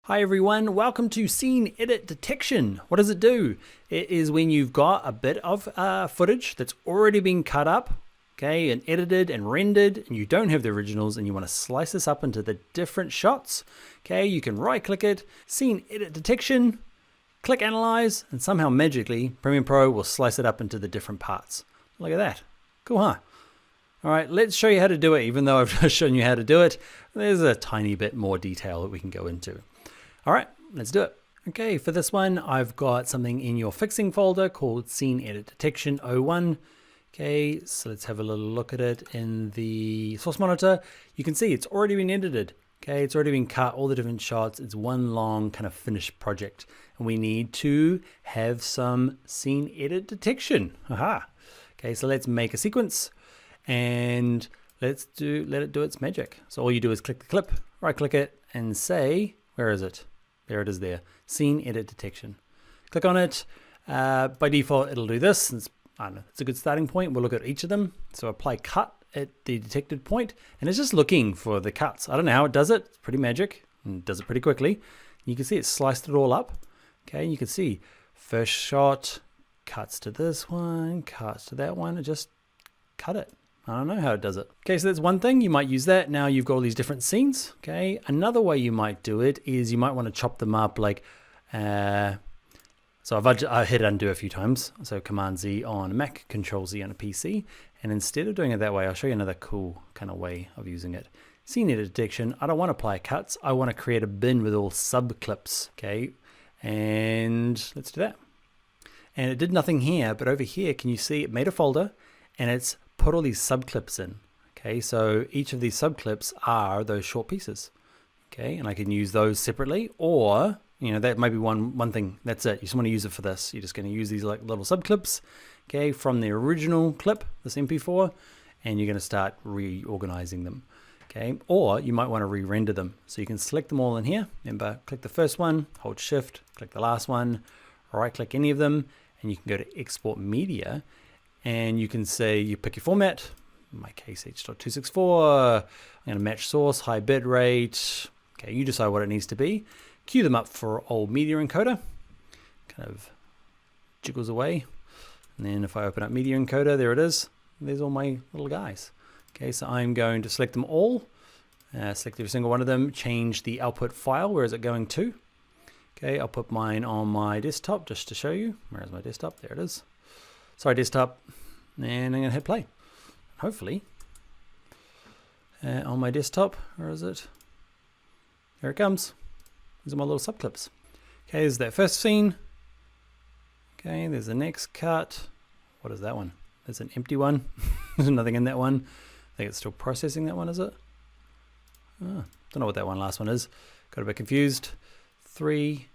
Hi everyone, welcome to Scene Edit Detection. What does it do? It is when you've got a bit of footage that's already been cut up, okay, and edited and rendered, and you don't have the originals and you want to slice this up into the different shots, okay, you can right click it, Scene Edit Detection, click Analyze, and somehow magically Premiere Pro will slice it up into the different parts. Look at that. Cool, huh? All right, let's show you how to do it. Even though I've just shown you how to do it, there's a tiny bit more detail that we can go into. All right, let's do it. Okay, for this one, I've got something in your fixing folder called Scene Edit Detection 01. Okay, so let's have a little look at it in the source monitor. You can see it's already been edited. Okay, it's already been cut, all the different shots. It's one long kind of finished project. And we need to have some scene edit detection. Aha. Okay, so let's make a sequence and let it do its magic. So all you do is click the clip, right click it and say, where is it? There it is there, Scene Edit Detection. Click on it. By default, it'll do this. I don't know, it's a good starting point. We'll look at each of them. So apply cut at the detected point, and it's just looking for the cuts. I don't know how it does it. It's pretty magic and does it pretty quickly. You can see it sliced it all up. Okay, you can see first shot, cuts to this one, cuts to that one. It just cut it. I don't know how it does it. Okay, so that's one thing. You might use that. Now you've got all these different scenes. Okay, another way you might do it is you might want to chop them up like, so I hit undo a few times. So Command Z on a Mac, Control Z on a PC. And instead of doing it that way, I'll show you another cool kind of way of using it. Scene Edit Detection, I don't want to apply cuts. I want to create a bin with all sub clips. Okay, and let's do that. And it did nothing here, but over here, can you see it made a folder and it's put all these sub clips in. Okay, so each of these sub clips are those short pieces. Okay, and I can use those separately, or you know, that might be one thing. That's it. You just want to use it for this. You're just going to use these like little sub clips, okay, from the original clip, this MP4, and you're going to start reorganizing them. Okay, or you might want to re-render them. So you can select them all in here. Remember, click the first one, hold Shift, click the last one, right-click any of them, and you can go to Export Media. And you can say, you pick your format, in my case H.264, I'm going to match source, high bit rate. Okay, you decide what it needs to be. Queue them up for old media encoder. Kind of jiggles away. And then if I open up media encoder, there it is. There's all my little guys. Okay, so I'm going to select them all. Select every single one of them, change the output file. Where is it going to? Okay, I'll put mine on my desktop just to show you. Where is my desktop? There it is. Sorry, desktop, and I'm going to hit play. Hopefully, on my desktop, where is it? Here it comes. These are my little subclips. Okay, there's that first scene. Okay, there's the next cut. What is that one? There's an empty one. There's nothing in that one. I think it's still processing that one, is it? Oh, don't know what that one last one is. Got a bit confused. 3,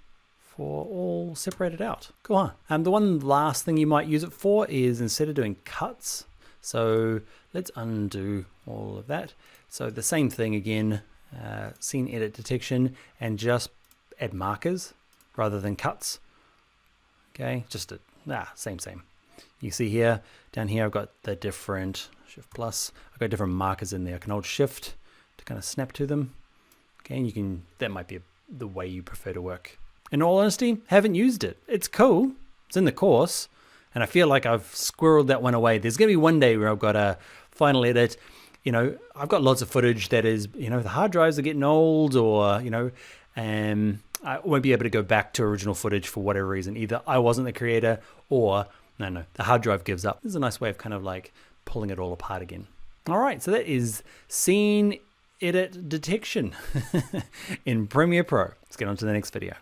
4, all separated out. Cool, huh? The one last thing you might use it for is instead of doing cuts. So let's undo all of that. So the same thing again, Scene Edit Detection, and just add markers rather than cuts. Okay, just same. You see here, down here, I've got the different Shift plus. I've got different markers in there. I can hold Shift to kind of snap to them. Okay, and you can, that might be the way you prefer to work. In all honesty, haven't used it. It's cool. It's in the course. And I feel like I've squirreled that one away. There's going to be one day where I've got a final edit. You know, I've got lots of footage that is, you know, the hard drives are getting old, or, you know, I won't be able to go back to original footage for whatever reason. Either I wasn't the creator, or no, the hard drive gives up. This is a nice way of kind of like pulling it all apart again. All right, so that is Scene Edit Detection in Premiere Pro. Let's get on to the next video.